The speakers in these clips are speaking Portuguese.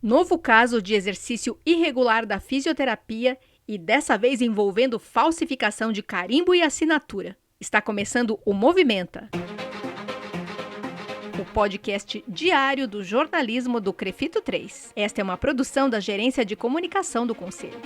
Novo caso de exercício irregular da fisioterapia e dessa vez envolvendo falsificação de carimbo e assinatura. Está começando o Movimenta, o podcast diário do jornalismo do Crefito 3. Esta é uma produção da Gerência de Comunicação do Conselho.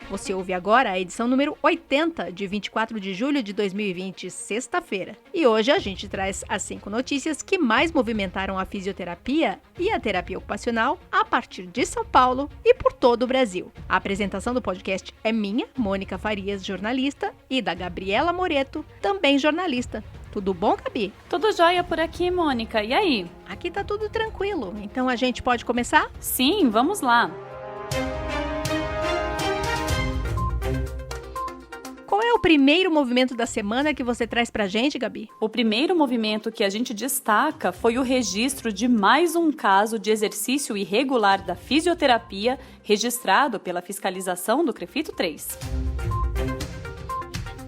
Você ouve agora a edição número 80, de 24 de julho de 2020, sexta-feira. E hoje a gente traz as 5 notícias que mais movimentaram a fisioterapia e a terapia ocupacional a partir de São Paulo e por todo o Brasil. A apresentação do podcast é minha, Mônica Farias, jornalista, e da Gabriela Moreto, também jornalista. Tudo bom, Gabi? Tudo jóia por aqui, Mônica. E aí? Aqui tá tudo tranquilo. Então a gente pode começar? Sim, vamos lá. Qual é o primeiro movimento da semana que você traz pra gente, Gabi? O primeiro movimento que a gente destaca foi o registro de mais um caso de exercício irregular da fisioterapia registrado pela fiscalização do Crefito 3.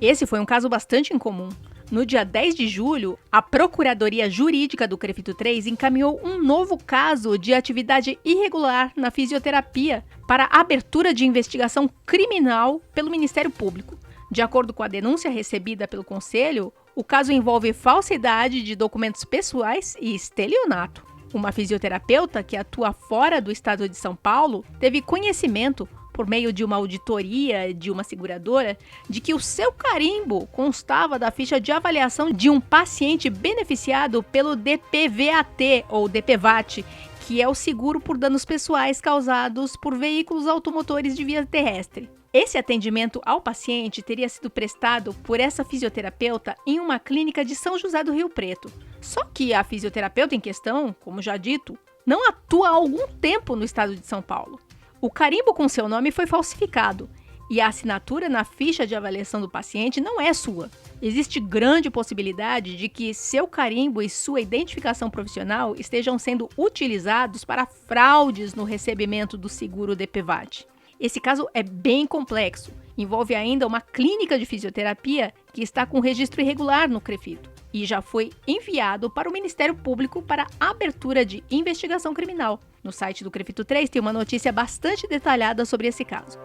Esse foi um caso bastante incomum. No dia 10 de julho, a Procuradoria Jurídica do Crefito 3 encaminhou um novo caso de atividade irregular na fisioterapia para a abertura de investigação criminal pelo Ministério Público. De acordo com a denúncia recebida pelo Conselho, o caso envolve falsidade de documentos pessoais e estelionato. Uma fisioterapeuta que atua fora do estado de São Paulo teve conhecimento, por meio de uma auditoria de uma seguradora, de que o seu carimbo constava da ficha de avaliação de um paciente beneficiado pelo DPVAT ou DPVAT, que é o seguro por danos pessoais causados por veículos automotores de via terrestre. Esse atendimento ao paciente teria sido prestado por essa fisioterapeuta em uma clínica de São José do Rio Preto. Só que a fisioterapeuta em questão, como já dito, não atua há algum tempo no estado de São Paulo. O carimbo com seu nome foi falsificado e a assinatura na ficha de avaliação do paciente não é sua. Existe grande possibilidade de que seu carimbo e sua identificação profissional estejam sendo utilizados para fraudes no recebimento do seguro DPVAT. Esse caso é bem complexo, envolve ainda uma clínica de fisioterapia que está com registro irregular no Crefito e já foi enviado para o Ministério Público para abertura de investigação criminal. No site do Crefito 3 tem uma notícia bastante detalhada sobre esse caso.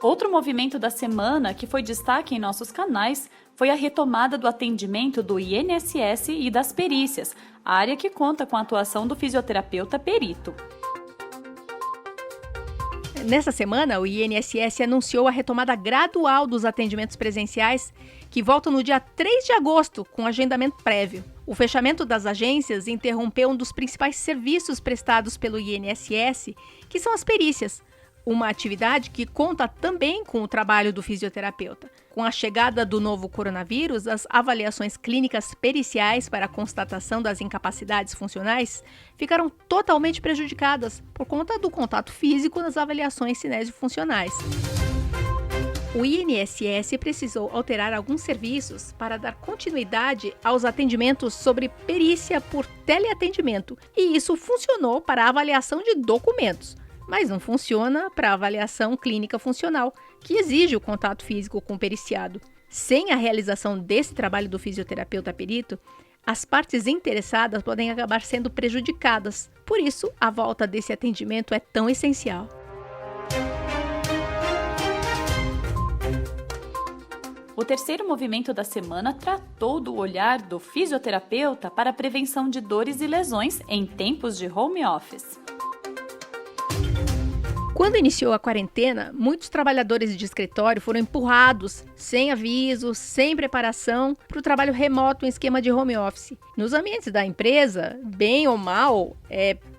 Outro movimento da semana que foi destaque em nossos canais foi a retomada do atendimento do INSS e das perícias, área que conta com a atuação do fisioterapeuta perito. Nessa semana, o INSS anunciou a retomada gradual dos atendimentos presenciais, que voltam no dia 3 de agosto, com agendamento prévio. O fechamento das agências interrompeu um dos principais serviços prestados pelo INSS, que são as perícias, uma atividade que conta também com o trabalho do fisioterapeuta. Com a chegada do novo coronavírus, as avaliações clínicas periciais para a constatação das incapacidades funcionais ficaram totalmente prejudicadas por conta do contato físico nas avaliações cinésico-funcionais. O INSS precisou alterar alguns serviços para dar continuidade aos atendimentos sobre perícia por teleatendimento, e isso funcionou para a avaliação de documentos, mas não funciona para a avaliação clínica funcional, que exige o contato físico com o periciado. Sem a realização desse trabalho do fisioterapeuta perito, as partes interessadas podem acabar sendo prejudicadas. Por isso, a volta desse atendimento é tão essencial. O terceiro movimento da semana tratou do olhar do fisioterapeuta para a prevenção de dores e lesões em tempos de home office. Quando iniciou a quarentena, muitos trabalhadores de escritório foram empurrados, sem aviso, sem preparação, para o trabalho remoto em esquema de home office. Nos ambientes da empresa, bem ou mal,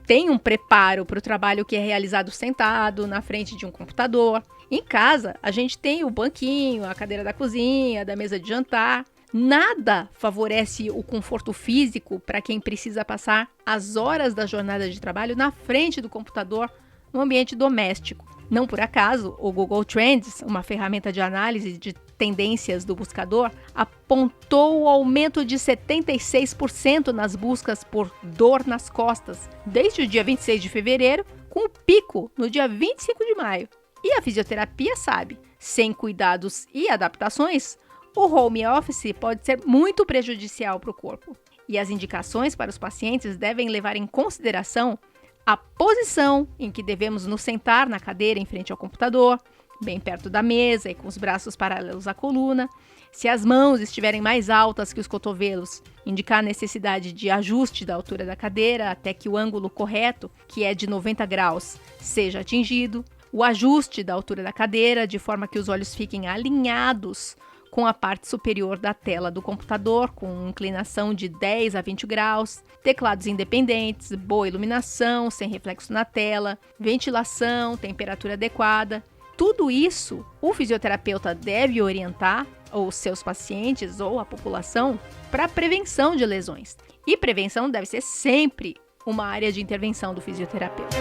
tem um preparo para o trabalho que é realizado sentado, na frente de um computador. Em casa, a gente tem o banquinho, a cadeira da cozinha, da mesa de jantar. Nada favorece o conforto físico para quem precisa passar as horas da jornada de trabalho na frente do computador, no ambiente doméstico. Não por acaso, o Google Trends, uma ferramenta de análise de tendências do buscador, apontou o aumento de 76% nas buscas por dor nas costas, desde o dia 26 de fevereiro, com o pico no dia 25 de maio. E a fisioterapia sabe, sem cuidados e adaptações, O home office pode ser muito prejudicial para o corpo. E as indicações para os pacientes devem levar em consideração a posição em que devemos nos sentar na cadeira em frente ao computador, bem perto da mesa e com os braços paralelos à coluna. Se as mãos estiverem mais altas que os cotovelos, indicar a necessidade de ajuste da altura da cadeira até que o ângulo correto, que é de 90 graus, seja atingido. O ajuste da altura da cadeira, de forma que os olhos fiquem alinhados com a parte superior da tela do computador, com inclinação de 10 a 20 graus, teclados independentes, boa iluminação, sem reflexo na tela, ventilação, temperatura adequada. Tudo isso o fisioterapeuta deve orientar os seus pacientes ou a população para a prevenção de lesões. E prevenção deve ser sempre uma área de intervenção do fisioterapeuta.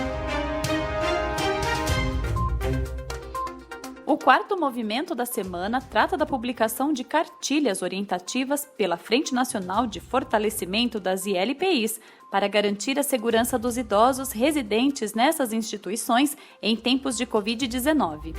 O quarto movimento da semana trata da publicação de cartilhas orientativas pela Frente Nacional de Fortalecimento das ILPIs para garantir a segurança dos idosos residentes nessas instituições em tempos de Covid-19.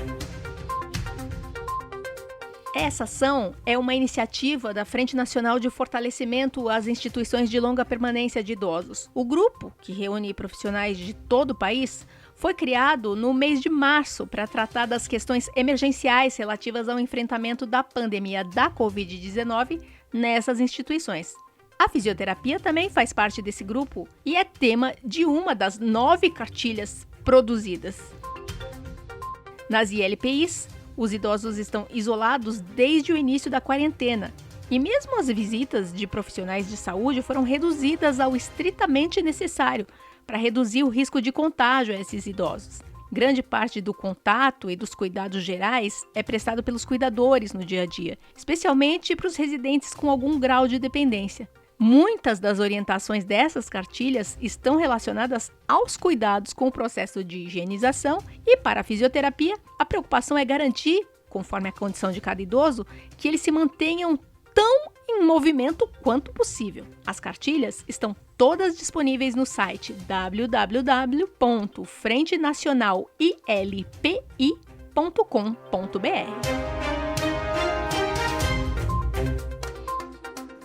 Essa ação é uma iniciativa da Frente Nacional de Fortalecimento às Instituições de Longa Permanência de Idosos. O grupo, que reúne profissionais de todo o país, foi criado no mês de março para tratar das questões emergenciais relativas ao enfrentamento da pandemia da Covid-19 nessas instituições. A fisioterapia também faz parte desse grupo e é tema de uma das 9 cartilhas produzidas. Nas ILPIs, os idosos estão isolados desde o início da quarentena e mesmo as visitas de profissionais de saúde foram reduzidas ao estritamente necessário para reduzir o risco de contágio a esses idosos. Grande parte do contato e dos cuidados gerais é prestado pelos cuidadores no dia a dia, especialmente para os residentes com algum grau de dependência. Muitas das orientações dessas cartilhas estão relacionadas aos cuidados com o processo de higienização e, para a fisioterapia, a preocupação é garantir, conforme a condição de cada idoso, que eles se mantenham tão em movimento quanto possível. As cartilhas estão todas disponíveis no site www.frentenacionalilpi.com.br.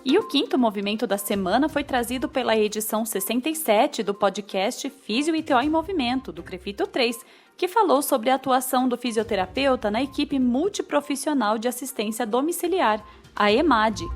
E o quinto movimento da semana foi trazido pela edição 67 do podcast Físio e TO em Movimento, do Crefito 3, que falou sobre a atuação do fisioterapeuta na equipe multiprofissional de assistência domiciliar, a EMAD.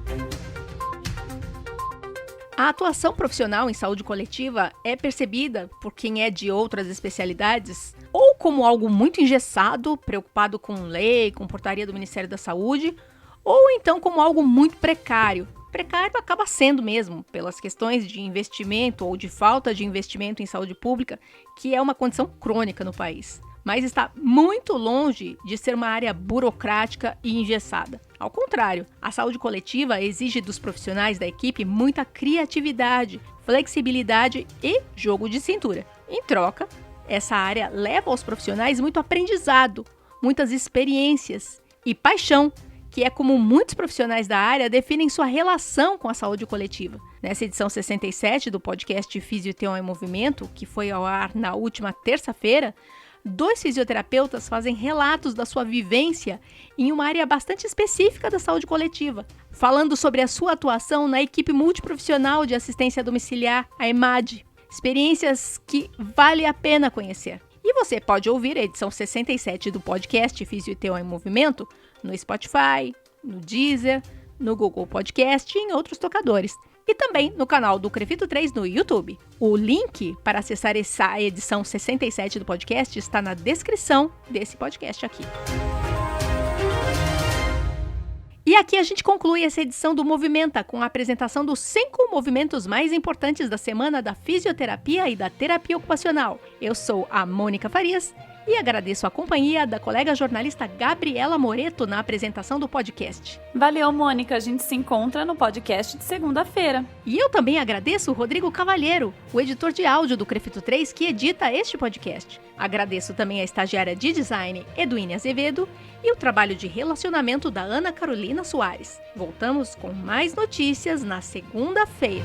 A atuação profissional em saúde coletiva é percebida por quem é de outras especialidades ou como algo muito engessado, preocupado com lei, com portaria do Ministério da Saúde, ou então como algo muito precário. Precário acaba sendo mesmo, pelas questões de investimento ou de falta de investimento em saúde pública, que é uma condição crônica no país. Mas está muito longe de ser uma área burocrática e engessada. Ao contrário, a saúde coletiva exige dos profissionais da equipe muita criatividade, flexibilidade e jogo de cintura. Em troca, essa área leva aos profissionais muito aprendizado, muitas experiências e paixão, que é como muitos profissionais da área definem sua relação com a saúde coletiva. Nessa edição 67 do podcast Físio e TO em Movimento, que foi ao ar na última terça-feira, 2 fisioterapeutas fazem relatos da sua vivência em uma área bastante específica da saúde coletiva, falando sobre a sua atuação na equipe multiprofissional de assistência domiciliar, a EMAD. Experiências que vale a pena conhecer. E você pode ouvir a edição 67 do podcast Físio e TO em Movimento no Spotify, no Deezer, no Google Podcast e em outros tocadores. E também no canal do Crefito 3 no YouTube. O link para acessar essa edição 67 do podcast está na descrição desse podcast aqui. E aqui a gente conclui essa edição do Movimenta com a apresentação dos 5 movimentos mais importantes da semana da fisioterapia e da terapia ocupacional. Eu sou a Mônica Farias e agradeço a companhia da colega jornalista Gabriela Moreto na apresentação do podcast. Valeu, Mônica. A gente se encontra no podcast de segunda-feira. E eu também agradeço o Rodrigo Cavalheiro, o editor de áudio do Crefito 3, que edita este podcast. Agradeço também a estagiária de design, Eduine Azevedo, e o trabalho de relacionamento da Ana Carolina Soares. Voltamos com mais notícias na segunda-feira.